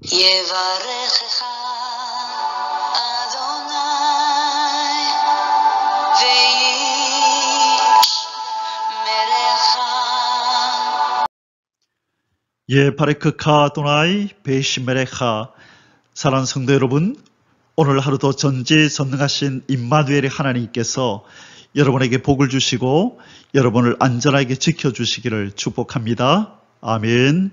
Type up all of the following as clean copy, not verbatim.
יברכך אדוני וישמרך. 예바레크카 도나이 베이시메레카. 사랑하는 성도 여러분, 오늘 하루도 전지전능하신 임마누엘의 하나님께서 여러분에게 복을 주시고 여러분을 안전하게 지켜주시기를 축복합니다. 아멘.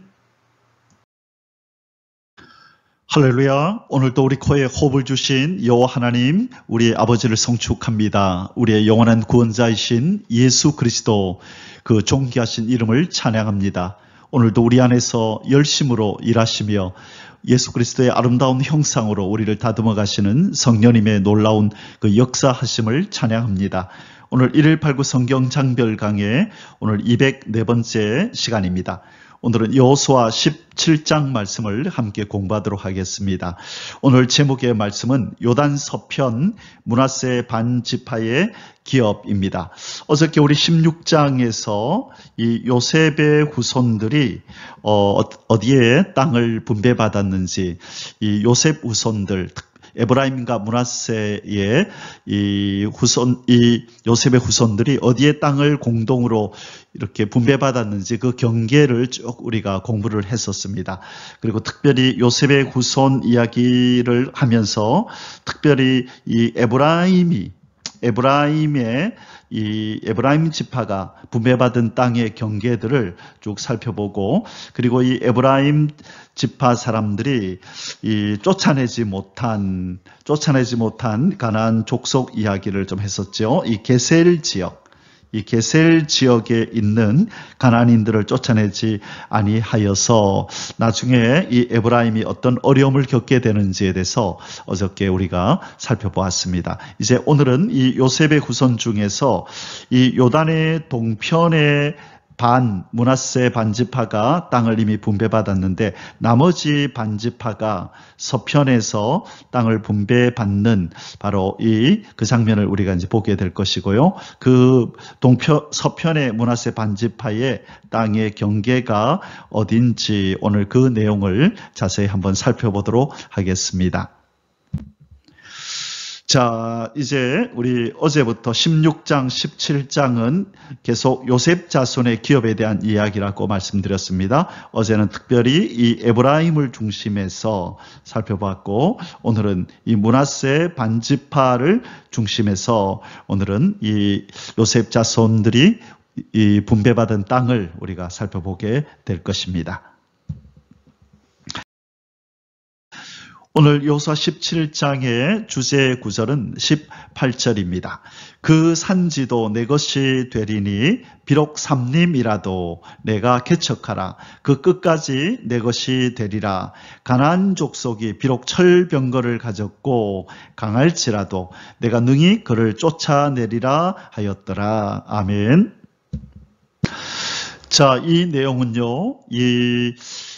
할렐루야. 오늘도 우리 코에 호흡을 주신 여호와 하나님, 우리의 아버지를 성축합니다. 우리의 영원한 구원자이신 예수 그리스도, 그 존귀하신 이름을 찬양합니다. 오늘도 우리 안에서 열심으로 일하시며 예수 그리스도의 아름다운 형상으로 우리를 다듬어 가시는 성령님의 놀라운 그 역사하심을 찬양합니다. 오늘 1.18.9 성경 장별 강의 오늘 204번째 시간입니다. 오늘은 여호수아 17장 말씀을 함께 공부하도록 하겠습니다. 오늘 제목의 말씀은 요단 서편 므낫세 반지파의 기업입니다. 어저께 우리 16장에서 이 요셉의 후손들이 어디에 땅을 분배받았는지, 이 요셉 후손들, 에브라임과 므낫세의 이 요셉의 후손들이 어디에 땅을 공동으로 이렇게 분배받았는지 그 경계를 쭉 우리가 공부를 했었습니다. 그리고 특별히 요셉의 후손 이야기를 하면서 특별히 이 에브라임 지파가 분배받은 땅의 경계들을 쭉 살펴보고, 그리고 이 에브라임 지파 사람들이 이 쫓아내지 못한 가나안 족속 이야기를 좀 했었죠. 이 게셀 지역에 있는 가나안인들을 쫓아내지 아니하여서 나중에 이 에브라임이 어떤 어려움을 겪게 되는지에 대해서 어저께 우리가 살펴보았습니다. 이제 오늘은 이 요셉의 후손 중에서 이 요단의 동편의 므낫세 반지파가 땅을 이미 분배받았는데 나머지 반지파가 서편에서 땅을 분배받는 바로 그 장면을 우리가 이제 보게 될 것이고요. 그 서편의 므낫세 반지파의 땅의 경계가 어딘지 오늘 그 내용을 자세히 한번 살펴보도록 하겠습니다. 자, 이제 우리 어제부터 16장, 17장은 계속 요셉 자손의 기업에 대한 이야기라고 말씀드렸습니다. 어제는 특별히 이 에브라임을 중심해서 살펴봤고, 오늘은 이 므낫세 반지파를 중심해서 오늘은 이 요셉 자손들이 이 분배받은 땅을 우리가 살펴보게 될 것입니다. 오늘 여호수아 17장의 주제 구절은 18절입니다. 그 산지도 내 것이 되리니 비록 삼림이라도 내가 개척하라. 그 끝까지 내 것이 되리라. 가나안 족속이 비록 철병거를 가졌고 강할지라도 내가 능히 그를 쫓아내리라 하였더라. 아멘. 자, 이 내용은요, 이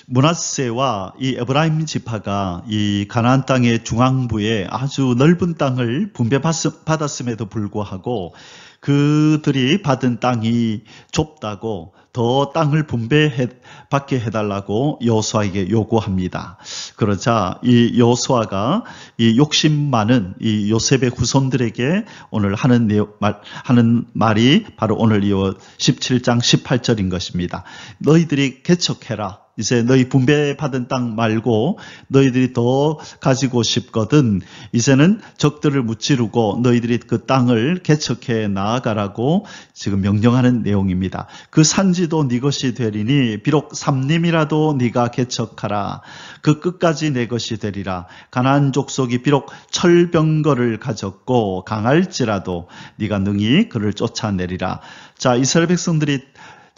므낫세와 이 에브라임 지파가 이 가나안 땅의 중앙부에 아주 넓은 땅을 분배받았음에도 불구하고 그들이 받은 땅이 좁다고 더 땅을 분배받게 해달라고 여호수아에게 요구합니다. 그러자 이 여호수아가 이 욕심 많은 이 요셉의 후손들에게 오늘 하는 말이 바로 오늘 이 17장 18절인 것입니다. 너희들이 개척해라. 이제 너희 분배받은 땅 말고 너희들이 더 가지고 싶거든 이제는 적들을 무찌르고 너희들이 그 땅을 개척해 나아가라고 지금 명령하는 내용입니다. 그 산지도 네 것이 되리니 비록 삼림이라도 네가 개척하라. 그 끝까지 내 것이 되리라. 가나안 족속이 비록 철병거를 가졌고 강할지라도 네가 능히 그를 쫓아내리라. 자, 이스라엘 백성들이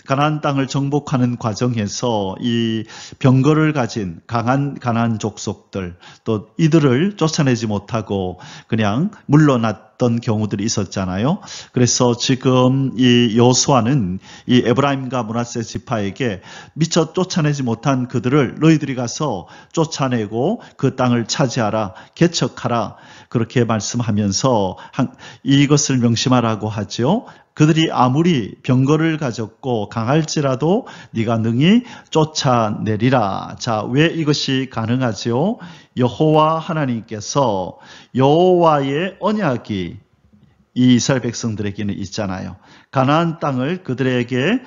가나안 땅을 정복하는 과정에서 이 병거를 가진 강한 가나안 족속들, 또 이들을 쫓아내지 못하고 그냥 물러났던 경우들이 있었잖아요. 그래서 지금 이 여호수아는 이 에브라임과 므낫세 지파에게 미처 쫓아내지 못한 그들을 너희들이 가서 쫓아내고 그 땅을 차지하라, 개척하라, 그렇게 말씀하면서 이것을 명심하라고 하죠. 그들이 아무리 병거를 가졌고 강할지라도 네가 능히 쫓아내리라. 자, 왜 이것이 가능하지요? 여호와 하나님께서 여호와의 언약이 이 이스라엘 백성들에게는 있잖아요. 가나안 땅을 그들에게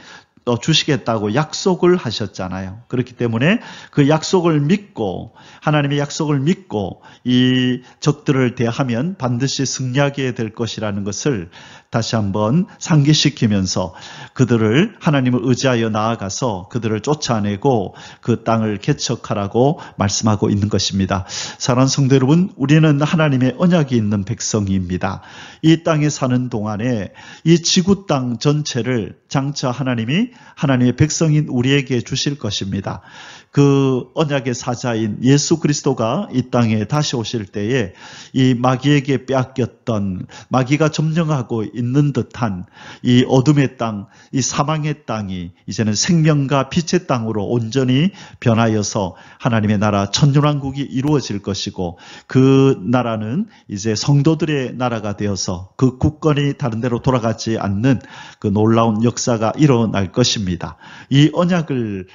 주시겠다고 약속을 하셨잖아요. 그렇기 때문에 그 약속을 믿고 하나님의 약속을 믿고 이 적들을 대하면 반드시 승리하게 될 것이라는 것을 다시 한번 상기시키면서 그들을 하나님을 의지하여 나아가서 그들을 쫓아내고 그 땅을 개척하라고 말씀하고 있는 것입니다. 사랑하는 성도 여러분, 우리는 하나님의 언약이 있는 백성입니다. 이 땅에 사는 동안에 이 지구 땅 전체를 장차 하나님이 하나님의 백성인 우리에게 주실 것입니다. 그 언약의 사자인 예수 그리스도가 이 땅에 다시 오실 때에 이 마귀에게 빼앗겼던, 마귀가 점령하고 있는 듯한 이 어둠의 땅, 이 사망의 땅이 이제는 생명과 빛의 땅으로 온전히 변하여서 하나님의 나라 천년왕국이 이루어질 것이고, 그 나라는 이제 성도들의 나라가 되어서 그 국권이 다른 데로 돌아가지 않는 그 놀라운 역사가 일어날 것입니다. 이 언약을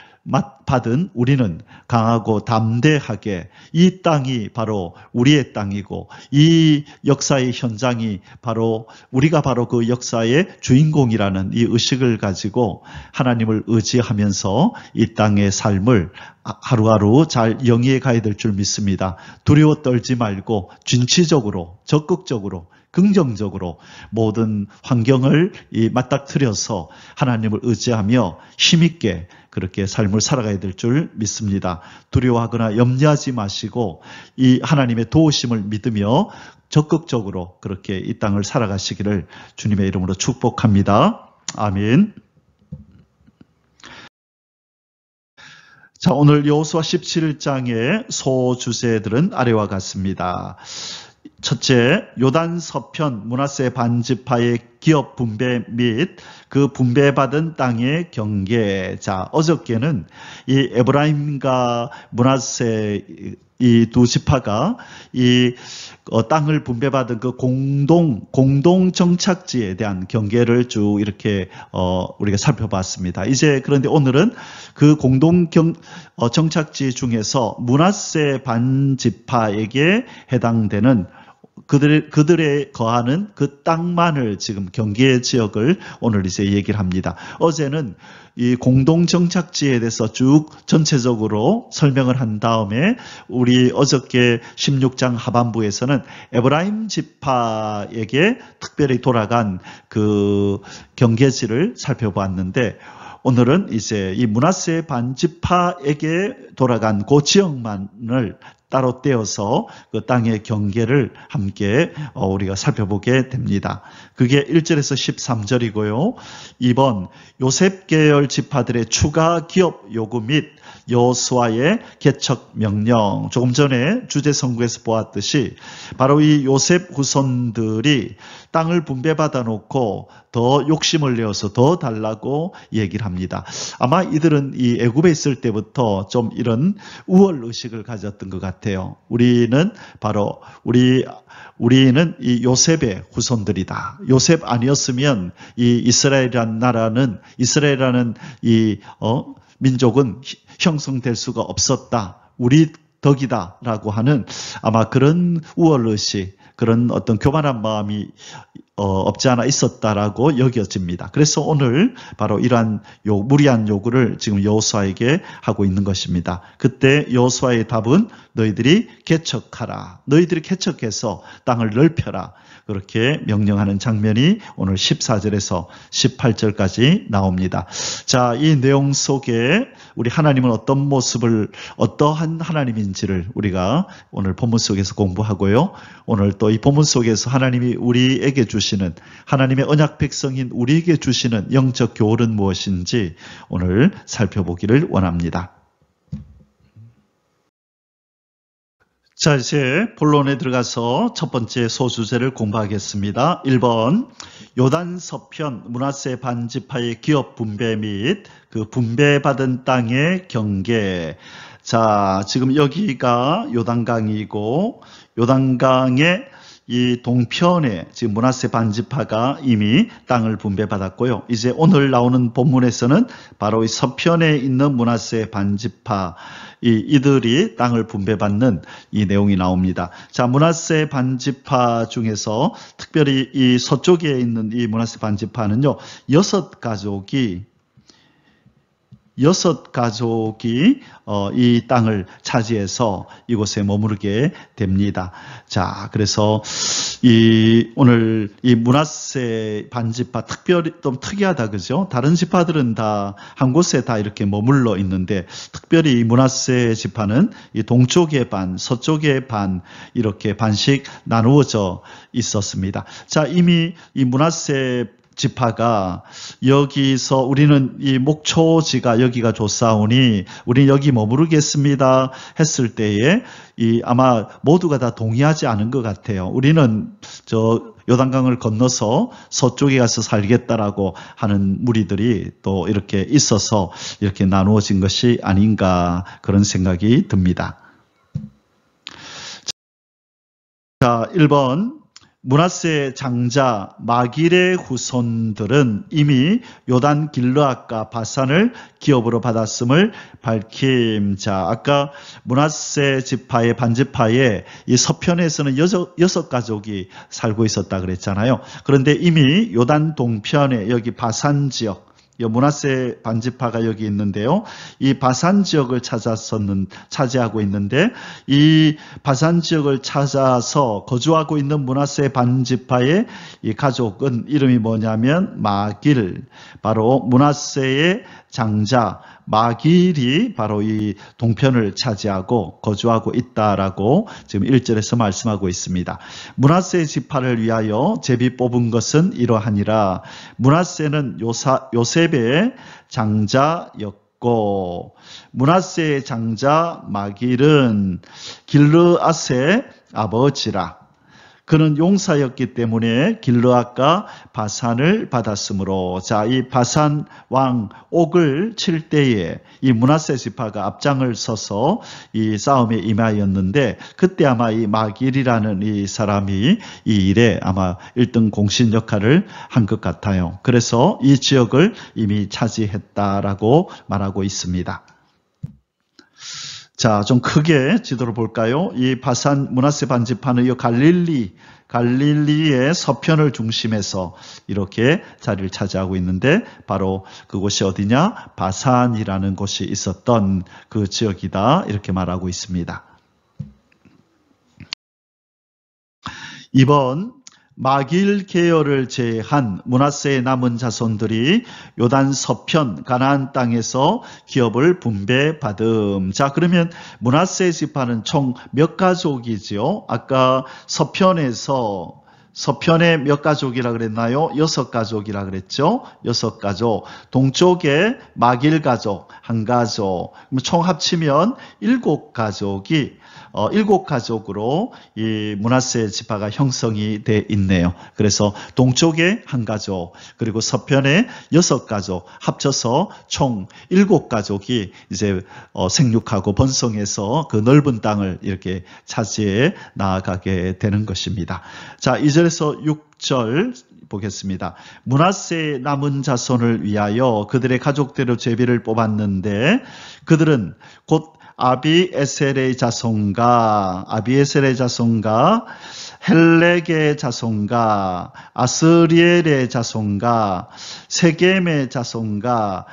받은 우리는 강하고 담대하게 이 땅이 바로 우리의 땅이고 이 역사의 현장이 바로 우리가 바로 그 역사의 주인공이라는 이 의식을 가지고 하나님을 의지하면서 이 땅의 삶을 하루하루 잘 영위해 가야 될 줄 믿습니다. 두려워 떨지 말고 진취적으로, 적극적으로, 긍정적으로 모든 환경을 맞닥뜨려서 하나님을 의지하며 힘있게 그렇게 삶을 살아가야 될 줄 믿습니다. 두려워하거나 염려하지 마시고 이 하나님의 도우심을 믿으며 적극적으로 그렇게 이 땅을 살아가시기를 주님의 이름으로 축복합니다. 아멘. 자, 오늘 여호수아 17장의 소주제들은 아래와 같습니다. 첫째, 요단 서편 므낫세 반지파의 기업 분배 및 그 분배받은 땅의 경계. 자, 어저께는 이 에브라임과 므낫세 이 두 지파가 이 땅을 분배받은 그 공동 정착지에 대한 경계를 쭉 이렇게 우리가 살펴봤습니다. 이제 그런데 오늘은 그 공동 정착지 중에서 므낫세 반지파에게 해당되는 그들의 거하는 그 땅만을 지금 경계 지역을 오늘 이제 얘기를 합니다. 어제는 이 공동 정착지에 대해서 쭉 전체적으로 설명을 한 다음에 우리 어저께 16장 하반부에서는 에브라임 지파에게 특별히 돌아간 그 경계지를 살펴봤는데, 오늘은 이제 이 므낫세 반지파에게 돌아간 그 지역만을 따로 떼어서 그 땅의 경계를 함께 우리가 살펴보게 됩니다. 그게 1절에서 13절이고요. 2번, 요셉 계열 지파들의 추가 기업 요구 및 여호수아의 개척 명령. 조금 전에 주제 선구에서 보았듯이 바로 이 요셉 후손들이 땅을 분배받아 놓고 더 욕심을 내어서 더 달라고 얘기를 합니다. 아마 이들은 이 애굽에 있을 때부터 좀 이런 우월 의식을 가졌던 것 같아요. 우리는 이 요셉의 후손들이다. 요셉 아니었으면 이 이스라엘이라는 이 민족은 형성될 수가 없었다. 우리 덕이다라고 하는 아마 그런 우월의식, 그런 어떤 교만한 마음이 없지 않아 있었다라고 여겨집니다. 그래서 오늘 바로 이러한 무리한 요구를 지금 여호수아에게 하고 있는 것입니다. 그때 여호수아의 답은 너희들이 개척하라. 너희들이 개척해서 땅을 넓혀라. 그렇게 명령하는 장면이 오늘 14절에서 18절까지 나옵니다. 자, 이 내용 속에 우리 하나님은 어떠한 하나님인지를 우리가 오늘 본문 속에서 공부하고요. 오늘 또 이 본문 속에서 하나님이 우리에게 주시는, 하나님의 언약 백성인 우리에게 주시는 영적 교훈은 무엇인지 오늘 살펴보기를 원합니다. 자, 이제 본론에 들어가서 첫 번째 소주제를 공부하겠습니다. 1번, 요단 서편 므낫세 반지파의 기업 분배 및 그 분배받은 땅의 경계. 자, 지금 여기가 요단강이고 요단강의 이 동편에 지금 므낫세 반지파가 이미 땅을 분배받았고요. 이제 오늘 나오는 본문에서는 바로 이 서편에 있는 므낫세 반지파 이들이 땅을 분배받는 이 내용이 나옵니다. 자, 므낫세 반지파 중에서 특별히 이 서쪽에 있는 이 므낫세 반지파는요, 여섯 가족이 이 땅을 차지해서 이곳에 머무르게 됩니다. 자, 그래서 오늘 이 므낫세 반지파 특별히 좀 특이하다, 그죠? 다른 지파들은 다 한 곳에 다 이렇게 머물러 있는데, 특별히 이 므낫세 지파는 이 동쪽의 반, 서쪽의 반 이렇게 반씩 나누어져 있었습니다. 자, 이미 이 므낫세 지파가 여기서 우리는 이 목초지가 여기가 좋사오니 우리 여기 머무르겠습니다 했을 때에 아마 모두가 다 동의하지 않은 것 같아요. 우리는 저 요단강을 건너서 서쪽에 가서 살겠다라고 하는 무리들이 또 이렇게 있어서 이렇게 나누어진 것이 아닌가 그런 생각이 듭니다. 자, 1번. 므낫세 장자 마길의 후손들은 이미 요단 길르앗과 바산을 기업으로 받았음을 밝힘. 자, 아까 므낫세 지파의 반지파에 이 서편에서는 여섯 가족이 살고 있었다 그랬잖아요. 그런데 이미 요단 동편에 여기 바산 지역, 므낫세 반지파가 여기 있는데요. 이 바산 지역을 차지하고 있는데 이 바산 지역을 찾아서 거주하고 있는 므낫세 반지파의 이 가족은 이름이 뭐냐면 마길, 바로 므낫세의 장자 마길이 바로 이 동편을 차지하고 거주하고 있다라고 지금 1절에서 말씀하고 있습니다. 므낫세 지파를 위하여 제비 뽑은 것은 이러하니라. 므낫세는 요셉의 장자였고 므낫세의 장자 마길은 길르앗의 아버지라. 그는 용사였기 때문에 길르앗과 바산을 받았으므로, 자, 이 바산 왕 옥을 칠 때에 이 므낫세 지파가 앞장을 서서 이 싸움에 임하였는데, 그때 아마 이 마길이라는 이 사람이 이 일에 아마 1등 공신 역할을 한 것 같아요. 그래서 이 지역을 이미 차지했다라고 말하고 있습니다. 자, 좀 크게 지도를 볼까요? 이 바산 므낫세 반지파는 이 갈릴리의 서편을 중심해서 이렇게 자리를 차지하고 있는데, 바로 그곳이 어디냐? 바산이라는 곳이 있었던 그 지역이다, 이렇게 말하고 있습니다. 2번, 마길 계열을 제외한 므낫세의 남은 자손들이 요단 서편 가나안 땅에서 기업을 분배받음. 자, 그러면 므낫세 지파는 총 몇 가족이지요? 아까 서편에 몇 가족이라 그랬나요? 6가족이라 그랬죠? 6가족. 동쪽에 마길 가족, 1가족. 총 합치면 7가족이 7가족으로 이 므낫세 지파가 형성이 돼 있네요. 그래서 동쪽에 1가족, 그리고 서편에 6가족, 합쳐서 총 7가족이 이제 생육하고 번성해서 그 넓은 땅을 이렇게 차지해 나아가게 되는 것입니다. 자, 2절에서 6절 보겠습니다. 므낫세의 남은 자손을 위하여 그들의 가족대로 제비를 뽑았는데, 그들은 곧 아비에셀의 자손과 헬렉의 자손과 아스리엘의 자손과 세겜의 자손과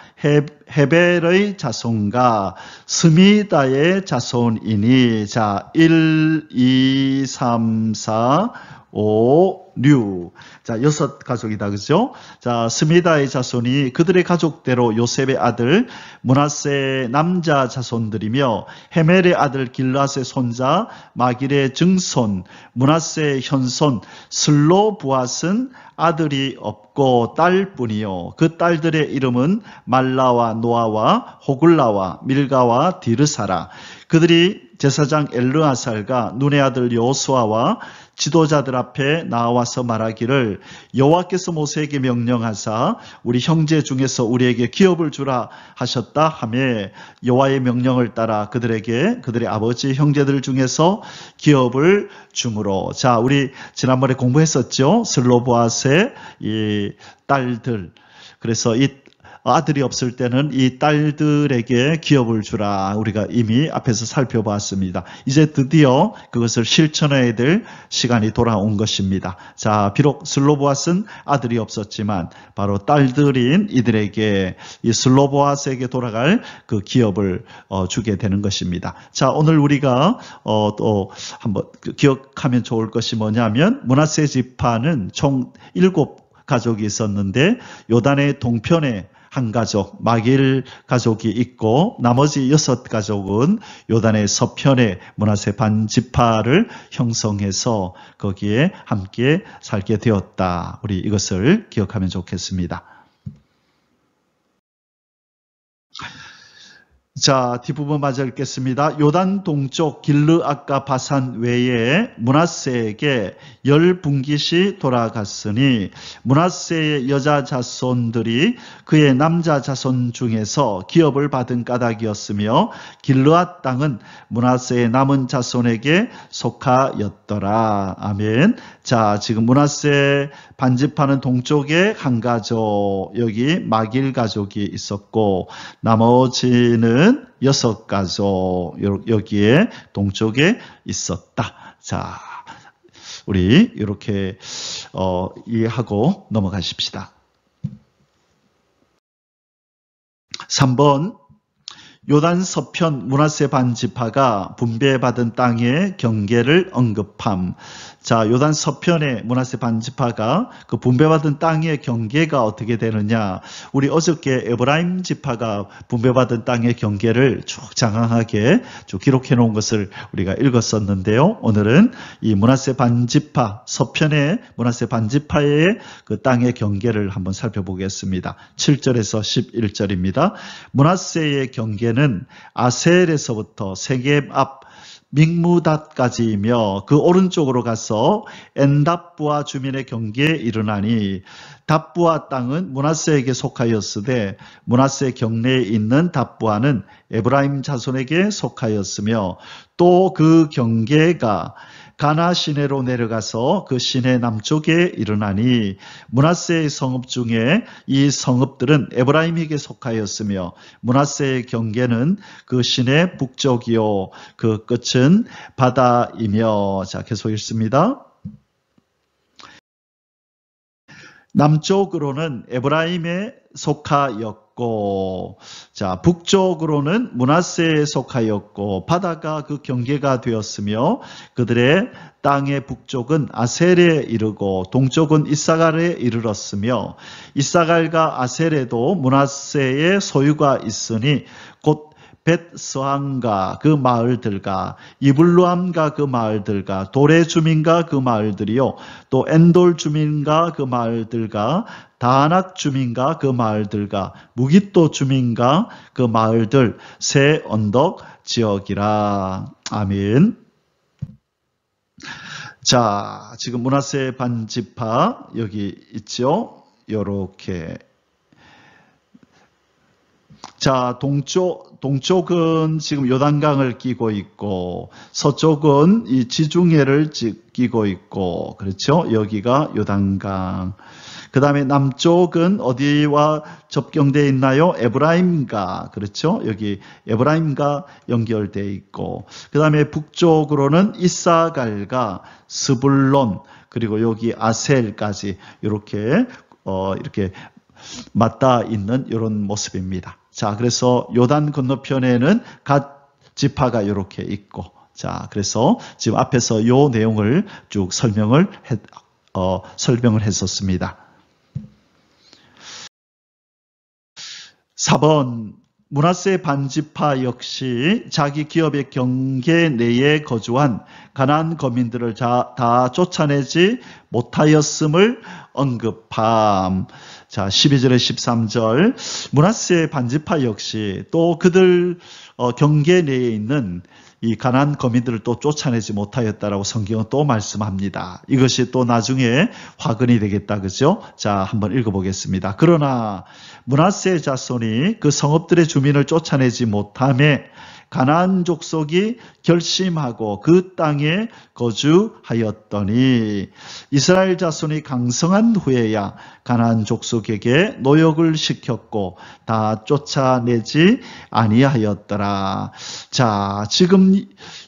헤벨의 자손과 스미다의 자손이니, 자, 1, 2, 3, 4, 5, 6. 자, 6가족이다, 그죠? 자, 스미다의 자손이 그들의 가족대로 요셉의 아들 므낫세의 남자 자손들이며, 헤멜의 아들 길르앗의 손자 마길의 증손 므낫세의 현손 슬로부앗은 아들이 없고 딸뿐이요, 그 딸들의 이름은 말라와 노아와 호글라와 밀가와 디르사라. 그들이 제사장 엘르아살과 눈의 아들 여호수아와 지도자들 앞에 나와 나와서 말하기를 여호와께서 모세에게 명령하사 우리 형제 중에서 우리에게 기업을 주라 하셨다 하며 여호와의 명령을 따라 그들에게 그들의 아버지 형제들 중에서 기업을 주므로. 자, 우리 지난번에 공부했었죠. 슬로보앗의 이 딸들. 그래서 이 아들이 없을 때는 이 딸들에게 기업을 주라. 우리가 이미 앞에서 살펴봤습니다. 이제 드디어 그것을 실천해야 될 시간이 돌아온 것입니다. 자, 비록 슬로보앗은 아들이 없었지만 바로 딸들인 이들에게 이 슬로보앗에게 돌아갈 그 기업을 주게 되는 것입니다. 자, 오늘 우리가 또 한번 기억하면 좋을 것이 뭐냐면 므낫세 지파는 총 7가족이 있었는데 요단의 동편에 한 가족, 마길 가족이 있고 나머지 6가족은 요단의 서편에 므낫세 반지파를 형성해서 거기에 함께 살게 되었다. 우리 이것을 기억하면 좋겠습니다. 자, 뒷부분 마저 읽겠습니다. 요단 동쪽 길르앗과 바산 외에 므낫세에게 10분깃이 돌아갔으니 므낫세의 여자 자손들이 그의 남자 자손 중에서 기업을 받은 까닭이었으며 길르앗 땅은 므낫세의 남은 자손에게 속하였더라. 아멘. 자, 지금 므낫세 반지파는 동쪽에 한 가족, 여기 마길 가족이 있었고 나머지는 6가족 여기에 동쪽에 있었다. 자, 우리 이렇게 이해하고 넘어가십시다. 3번 요단 서편 므낫세 반지파가 분배받은 땅의 경계를 언급함. 자, 요단 서편의 므낫세 반지파가 그 분배받은 땅의 경계가 어떻게 되느냐. 우리 어저께 에브라임 지파가 분배받은 땅의 경계를 쭉 장황하게 쭉 기록해 놓은 것을 우리가 읽었었는데요. 오늘은 이 므낫세 반지파, 서편의 므낫세 반지파의 그 땅의 경계를 한번 살펴보겠습니다. 7절에서 11절입니다. 므낫세의 경계는 아셀에서부터 세겜 앞 믹무닷까지이며 그 오른쪽으로 가서 엔답부아 주민의 경계에 이르나니 답부아 땅은 므낫세에게 속하였으되 므낫세 경내에 있는 답부아는 에브라임 자손에게 속하였으며 또 그 경계가 가나 시내로 내려가서 그 시내 남쪽에 이르나니 므낫세의 성읍 중에 이 성읍들은 에브라임에게 속하였으며 므낫세의 경계는 그 시내 북쪽이요 그 끝은 바다이며. 자, 계속 읽습니다. 남쪽으로는 에브라임에 속하였고, 자, 북쪽으로는 므낫세에 속하였고, 바다가 그 경계가 되었으며, 그들의 땅의 북쪽은 아셀에 이르고, 동쪽은 이사갈에 이르렀으며, 이사갈과 아셀에도 므낫세의 소유가 있으니, 곧 벳스항과 그 마을들과 이블루암과 그 마을들과 도레 주민과 그 마을들이요 또 엔돌 주민과 그 마을들과 다낙 주민과 그 마을들과 무깃도 주민과 그 마을들 세 언덕 지역이라. 아멘. 자, 지금 므낫세 반지파 여기 있죠. 요렇게. 자, 동쪽은 지금 요단강을 끼고 있고, 서쪽은 이 지중해를 끼고 있고, 그렇죠? 여기가 요단강. 그 다음에 남쪽은 어디와 접경되어 있나요? 에브라임과, 그렇죠? 여기 에브라임과 연결되어 있고, 그 다음에 북쪽으로는 이사갈과 스불론, 그리고 여기 아셀까지 이렇게 맞닿아 있는 이런 모습입니다. 자, 그래서 요단 건너편에는 갓 지파가 이렇게 있고, 자, 그래서 지금 앞에서 요 내용을 쭉 설명을 했었습니다. 4번 므낫세 반지파 역시 자기 기업의 경계 내에 거주한 가나안 거민들을 다 쫓아내지 못하였음을 언급함. 자, 12절에 13절 므낫세 반지파 역시 또 그들 경계 내에 있는 이 가나안 거민들을 또 쫓아내지 못하였다라고 성경은 또 말씀합니다. 이것이 또 나중에 화근이 되겠다, 그죠? 자, 한번 읽어보겠습니다. 그러나 므낫세 자손이 그 성읍들의 주민을 쫓아내지 못함에 가나안 족속이 결심하고 그 땅에 거주하였더니 이스라엘 자손이 강성한 후에야 가나안 족속에게 노역을 시켰고 다 쫓아내지 아니하였더라. 자, 지금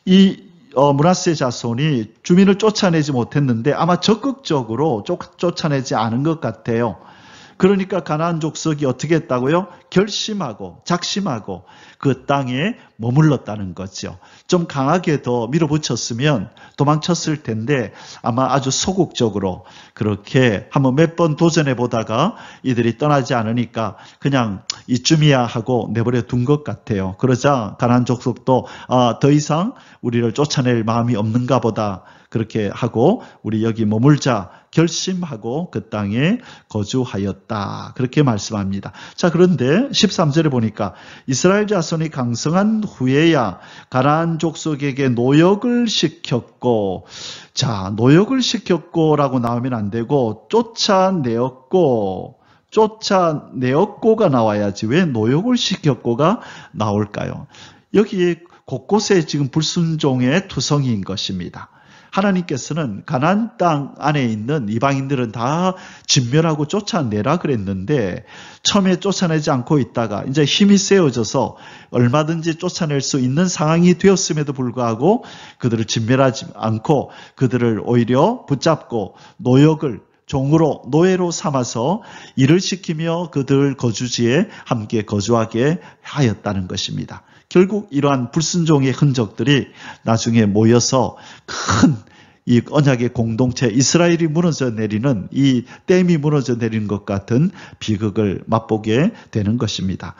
이 므낫세 자손이 주민을 쫓아내지 못했는데 아마 적극적으로 쫓아내지 않은 것 같아요. 그러니까 가나안 족속이 어떻게 했다고요? 결심하고 작심하고 그 땅에 머물렀다는 거죠. 좀 강하게 더 밀어붙였으면 도망쳤을 텐데 아마 아주 소극적으로 그렇게 한번 몇 번 도전해 보다가 이들이 떠나지 않으니까 그냥 이쯤이야 하고 내버려 둔 것 같아요. 그러자 가나안 족속도 더 이상 우리를 쫓아낼 마음이 없는가 보다 그렇게 하고 우리 여기 머물자 결심하고 그 땅에 거주하였다. 그렇게 말씀합니다. 자, 그런데 13절에 보니까 이스라엘 자손이 강성한 후에야 가나안 족속에게 노역을 시켰고, 자, 노역을 시켰고라고 나오면 안 되고 쫓아내었고가 나와야지 왜 노역을 시켰고가 나올까요? 여기 곳곳에 지금 불순종의 투성이인 것입니다. 하나님께서는 가나안 땅 안에 있는 이방인들은 다 진멸하고 쫓아내라 그랬는데 처음에 쫓아내지 않고 있다가 이제 힘이 세워져서 얼마든지 쫓아낼 수 있는 상황이 되었음에도 불구하고 그들을 진멸하지 않고 그들을 오히려 붙잡고 노역을 종으로 노예로 삼아서 일을 시키며 그들 거주지에 함께 거주하게 하였다는 것입니다. 결국 이러한 불순종의 흔적들이 나중에 모여서 큰 이 언약의 공동체 이스라엘이 무너져 내리는 이 댐이 무너져 내리는 것 같은 비극을 맛보게 되는 것입니다.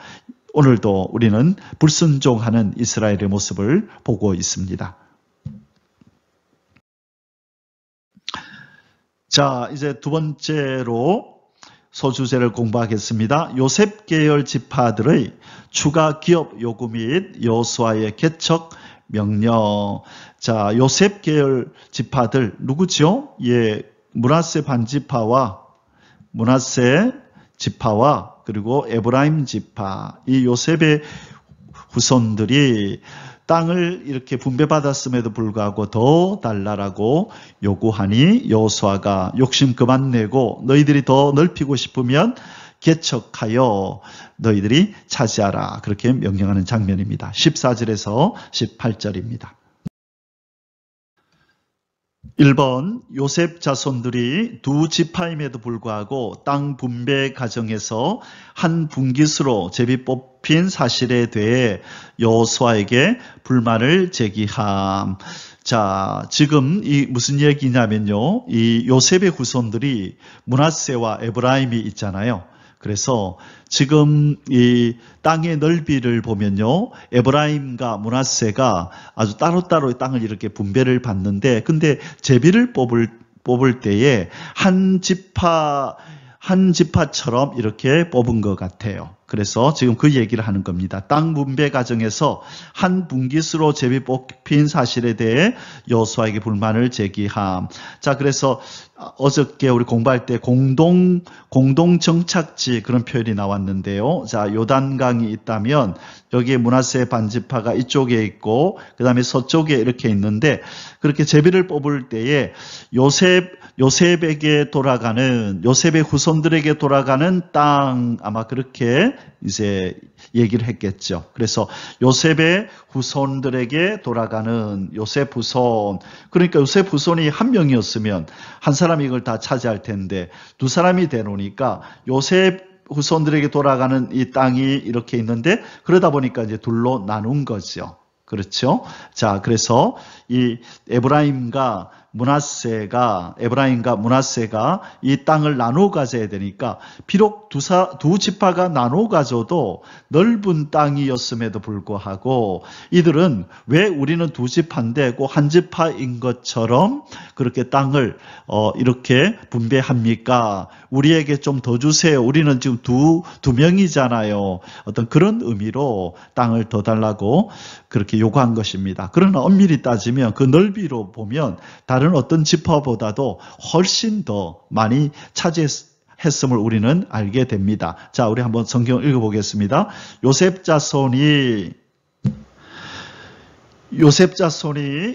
오늘도 우리는 불순종하는 이스라엘의 모습을 보고 있습니다. 자, 이제 두 번째로 소주제를 공부하겠습니다. 요셉 계열 지파들의 추가 기업 요구 및 여호수아의 개척 명령. 자, 요셉 계열 지파들 누구죠? 예, 므낫세 반지파와 그리고 에브라임 지파. 이 요셉의 후손들이 땅을 이렇게 분배받았음에도 불구하고 더 달라라고 요구하니 여호수아가 욕심 그만 내고 너희들이 더 넓히고 싶으면 개척하여 너희들이 차지하라. 그렇게 명령하는 장면입니다. 14절에서 18절입니다. 1번 요셉 자손들이 두 지파임에도 불구하고 땅 분배 과정에서 한 분깃으로 제비 뽑힌 사실에 대해 여호수아에게 불만을 제기함. 자, 지금 이 무슨 얘기냐면요. 이 요셉의 후손들이 므낫세와 에브라임이 있잖아요. 그래서 지금 이 땅의 넓이를 보면요. 에브라임과 므낫세가 아주 따로따로 땅을 이렇게 분배를 받는데 근데 제비를 뽑을 때에 한 지파처럼 이렇게 뽑은 것 같아요. 그래서 지금 그 얘기를 하는 겁니다. 땅 분배 과정에서 한 분깃으로 제비 뽑힌 사실에 대해 여호수아에게 불만을 제기함. 자, 그래서 어저께 우리 공부할 때 공동 정착지 그런 표현이 나왔는데요. 자, 요단강이 있다면 여기에 므낫세 반지파가 이쪽에 있고 그다음에 서쪽에 이렇게 있는데 그렇게 제비를 뽑을 때에 요셉의 후손들에게 돌아가는 땅 아마 그렇게 이제 얘기를 했겠죠. 그래서 요셉의 후손들에게 돌아가는 요셉 후손. 그러니까 요셉 후손이 한 명이었으면 한 사람이 이걸 다 차지할 텐데 두 사람이 되노니까 요셉 후손들에게 돌아가는 이 땅이 이렇게 있는데 그러다 보니까 이제 둘로 나눈 거죠. 그렇죠? 자, 그래서 이 에브라임과 에브라임과 므낫세가 이 땅을 나누어 가져야 되니까 비록 두 지파가 나누어 가져도 넓은 땅이었음에도 불구하고 이들은 왜 우리는 두 지파인데 꼭 한 지파인 것처럼 그렇게 땅을 이렇게 분배합니까? 우리에게 좀 더 주세요. 우리는 지금 두 명이잖아요. 어떤 그런 의미로 땅을 더 달라고 그렇게 요구한 것입니다. 그러나 엄밀히 따지면 그 넓이로 보면 다른 어떤 지파보다도 훨씬 더 많이 차지했음을 우리는 알게 됩니다. 자, 우리 한번 성경을 읽어보겠습니다. 요셉 자손이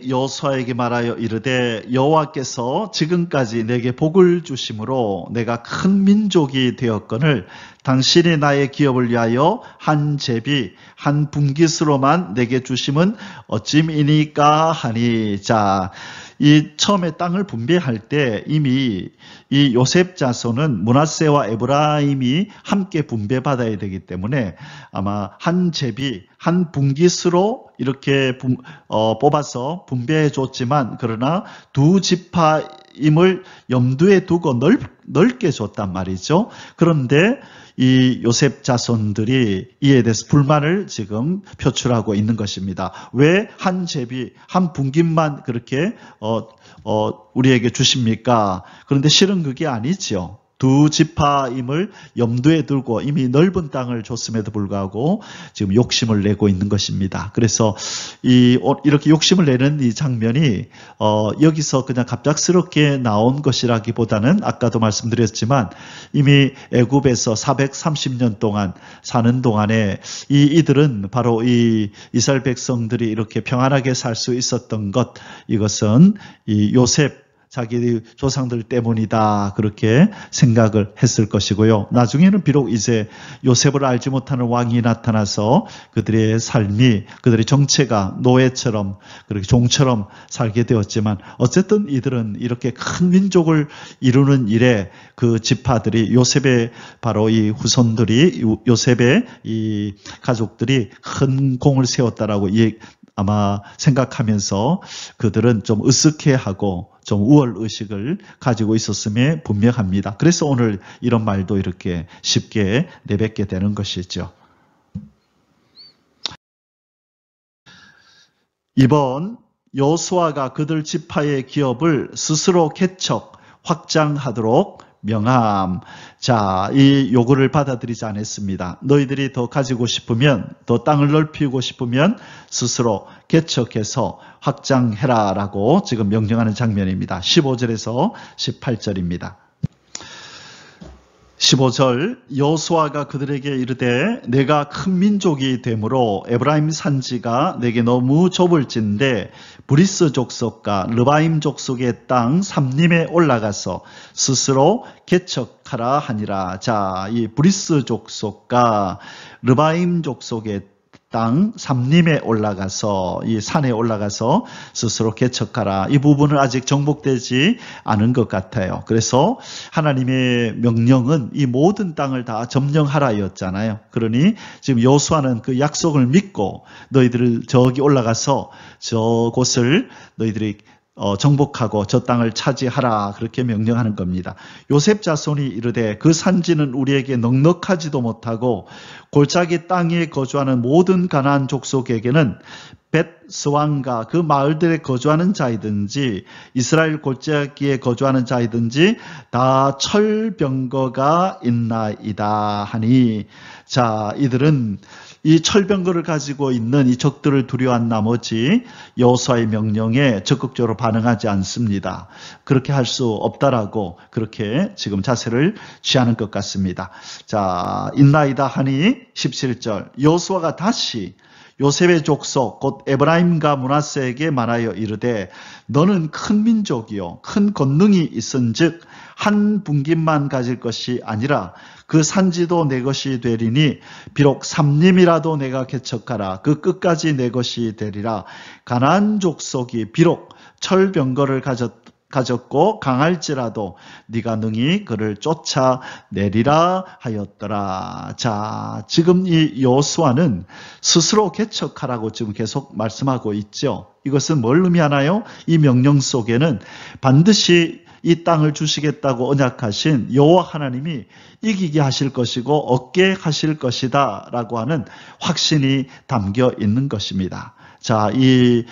여호수아에게 말하여 이르되 여호와께서 지금까지 내게 복을 주심으로 내가 큰 민족이 되었거늘 당신이 나의 기업을 위하여 한 제비 한 분깃으로만 내게 주심은 어찌미니까 하니. 자, 이 처음에 땅을 분배할 때 이미 이 요셉 자손은 므낫세와 에브라임이 함께 분배받아야 되기 때문에 아마 한 제비 한 분깃으로 이렇게 뽑아서 분배해 줬지만 그러나 두 지파임을 염두에 두고 넓게 줬단 말이죠. 그런데 이 요셉 자손들이 이에 대해서 불만을 지금 표출하고 있는 것입니다. 왜 한 제비, 한 분깃만 그렇게 우리에게 주십니까? 그런데 실은 그게 아니죠. 두 지파임을 염두에 두고 이미 넓은 땅을 줬음에도 불구하고 지금 욕심을 내고 있는 것입니다. 그래서 이렇게 욕심을 내는 이 장면이 여기서 그냥 갑작스럽게 나온 것이라기보다는 아까도 말씀드렸지만 이미 애굽에서 430년 동안 사는 동안에 이들은 바로 이 이스라엘 백성들이 이렇게 평안하게 살 수 있었던 것, 이것은 이 요셉 자기 조상들 때문이다 그렇게 생각을 했을 것이고요. 나중에는 비록 이제 요셉을 알지 못하는 왕이 나타나서 그들의 삶이, 그들의 정체가 노예처럼 그렇게 종처럼 살게 되었지만 어쨌든 이들은 이렇게 큰 민족을 이루는 일에 그 지파들이 요셉의 바로 이 후손들이 요셉의 이 가족들이 큰 공을 세웠다라고 아마 생각하면서 그들은 좀 으쓱해하고 좀 우월의식을 가지고 있었음에 분명합니다. 그래서 오늘 이런 말도 이렇게 쉽게 내뱉게 되는 것이죠. 이번 여호수아가 그들 지파의 기업을 스스로 개척, 확장하도록 명함. 자, 이 요구를 받아들이지 않았습니다. 너희들이 더 가지고 싶으면, 더 땅을 넓히고 싶으면 스스로 개척해서 확장해라 라고 지금 명령하는 장면입니다. 15절에서 18절입니다. 15절 여호수아가 그들에게 이르되 내가 큰 민족이 되므로 에브라임 산지가 내게 너무 좁을진데 브리스 족속과 르바임 족속의 땅 삼림에 올라가서 스스로 개척하라 하니라. 자, 이 브리스 족속과 르바임 족속의 땅 삼림에 올라가서 이 산에 올라가서 스스로 개척하라. 이 부분은 아직 정복되지 않은 것 같아요. 그래서 하나님의 명령은 이 모든 땅을 다 점령하라였잖아요. 그러니 지금 여호수아는 그 약속을 믿고 너희들을 저기 올라가서 저곳을 너희들이 정복하고 저 땅을 차지하라 그렇게 명령하는 겁니다. 요셉 자손이 이르되 그 산지는 우리에게 넉넉하지도 못하고 골짜기 땅에 거주하는 모든 가나안 족속에게는 벳스왕과 그 마을들에 거주하는 자이든지 이스라엘 골짜기에 거주하는 자이든지 다 철병거가 있나이다 하니. 자, 이들은 이 철병거를 가지고 있는 이 적들을 두려워한 나머지 여호수아의 명령에 적극적으로 반응하지 않습니다. 그렇게 할 수 없다라고 그렇게 지금 자세를 취하는 것 같습니다. 자, 있나이다 하니 17절 여호수아가 다시 요셉의 족속 곧 에브라임과 므낫세에게 말하여 이르되 너는 큰 민족이요 큰 권능이 있은즉 한 분깃만 가질 것이 아니라 그 산지도 내 것이 되리니 비록 삼림이라도 내가 개척하라 그 끝까지 내 것이 되리라. 가나안 족속이 비록 철병거를 가졌고 강할지라도 네가 능히 그를 쫓아내리라 하였더라. 자, 지금 이 여호수아는 스스로 개척하라고 지금 계속 말씀하고 있죠. 이것은 뭘 의미하나요? 이 명령 속에는 반드시 이 땅을 주시겠다고 언약하신 여호와 하나님이 이기게 하실 것이고 얻게 하실 것이다 라고 하는 확신이 담겨 있는 것입니다. 자, 이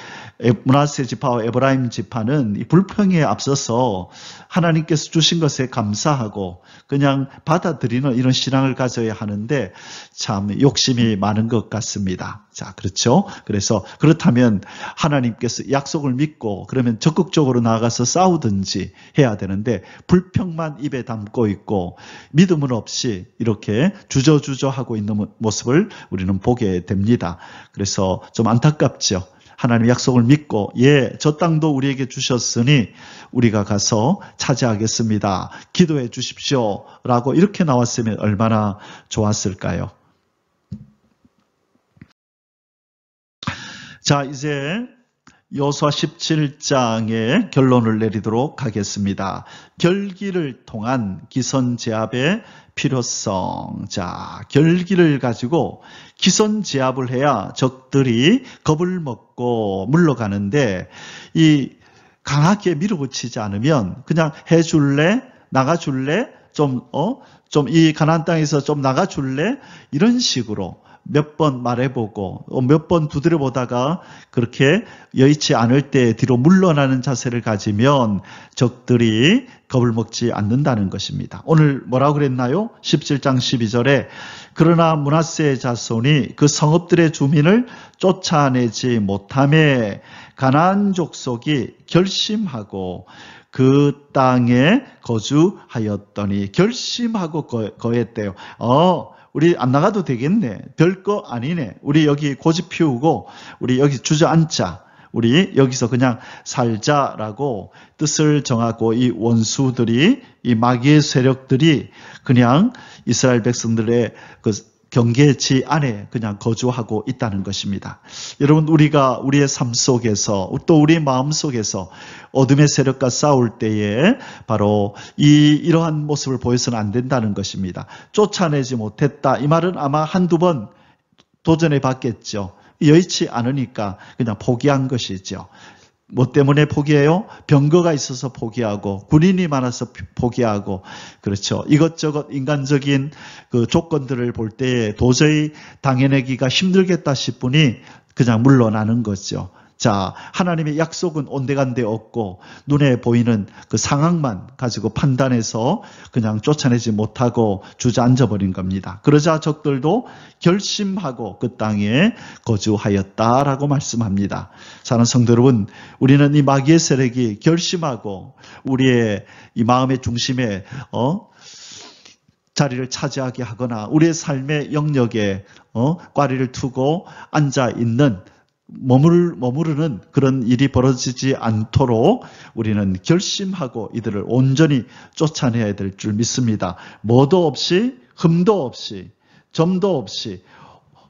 므낫세 지파와 에브라임 지파는 이 불평에 앞서서 하나님께서 주신 것에 감사하고 그냥 받아들이는 이런 신앙을 가져야 하는데 참 욕심이 많은 것 같습니다. 자, 그렇죠? 그래서 그렇다면 하나님께서 약속을 믿고 그러면 적극적으로 나아가서 싸우든지 해야 되는데 불평만 입에 담고 있고 믿음은 없이 이렇게 주저주저하고 있는 모습을 우리는 보게 됩니다. 그래서 좀 안타깝죠. 하나님 약속을 믿고 저 땅도 우리에게 주셨으니 우리가 가서 차지하겠습니다. 기도해 주십시오. 라고 이렇게 나왔으면 얼마나 좋았을까요? 자, 이제 여호수아 17장의 결론을 내리도록 하겠습니다. 결기를 통한 기선제압의 필요성. 자, 결기를 가지고 기선제압을 해야 적들이 겁을 먹고 물러가는데 이 강하게 밀어붙이지 않으면 그냥 해줄래? 나가줄래? 좀 이 가나안 땅에서 좀 나가줄래? 이런 식으로 몇 번 말해보고 몇 번 두드려보다가 그렇게 여의치 않을 때 뒤로 물러나는 자세를 가지면 적들이 겁을 먹지 않는다는 것입니다. 오늘 뭐라고 그랬나요? 17장 12절에 그러나 므낫세의 자손이 그 성읍들의 주민을 쫓아내지 못하매 가나안 족속이 결심하고 그 땅에 거주하였더니 결심하고 거했대요. 우리 안 나가도 되겠네. 별거 아니네. 우리 여기 고집 피우고 우리 여기 주저앉자. 우리 여기서 그냥 살자라고 뜻을 정하고 이 원수들이 이 마귀의 세력들이 그냥 이스라엘 백성들의 그 경계지 안에 그냥 거주하고 있다는 것입니다. 여러분 우리가 우리의 삶 속에서 또 우리의 마음 속에서 어둠의 세력과 싸울 때에 바로 이러한 모습을 보여서는 안 된다는 것입니다. 쫓아내지 못했다. 이 말은 아마 한두 번 도전해 봤겠죠. 여의치 않으니까 그냥 포기한 것이죠. 뭐 때문에 포기해요? 병거가 있어서 포기하고 군인이 많아서 포기하고 그렇죠. 이것저것 인간적인 그 조건들을 볼 때에 도저히 당해내기가 힘들겠다 싶으니 그냥 물러나는 거죠. 자, 하나님의 약속은 온데간데 없고 눈에 보이는 그 상황만 가지고 판단해서 그냥 쫓아내지 못하고 주저앉아버린 겁니다. 그러자 적들도 결심하고 그 땅에 거주하였다라고 말씀합니다. 사랑하는 성도 여러분, 우리는 이 마귀의 세력이 결심하고 우리의 이 마음의 중심에 자리를 차지하게 하거나 우리의 삶의 영역에 꽈리를 투고 앉아있는 머무르는 그런 일이 벌어지지 않도록 우리는 결심하고 이들을 온전히 쫓아내야 될 줄 믿습니다. 뭐도 없이 흠도 없이 점도 없이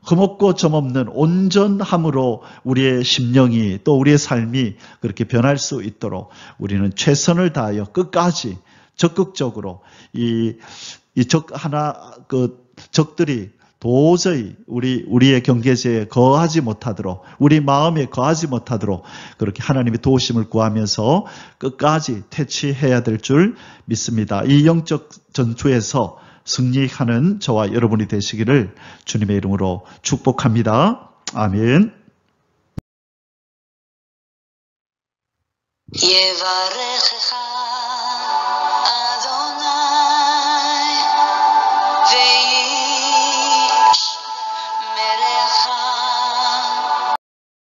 흠없고 점없는 온전함으로 우리의 심령이 또 우리의 삶이 그렇게 변할 수 있도록 우리는 최선을 다하여 끝까지 적극적으로 적들이 도저히 우리의 경계지에 거하지 못하도록 우리 마음에 거하지 못하도록 그렇게 하나님의 도우심을 구하면서 끝까지 퇴치해야 될 줄 믿습니다. 이 영적 전투에서 승리하는 저와 여러분이 되시기를 주님의 이름으로 축복합니다. 아멘. יברכך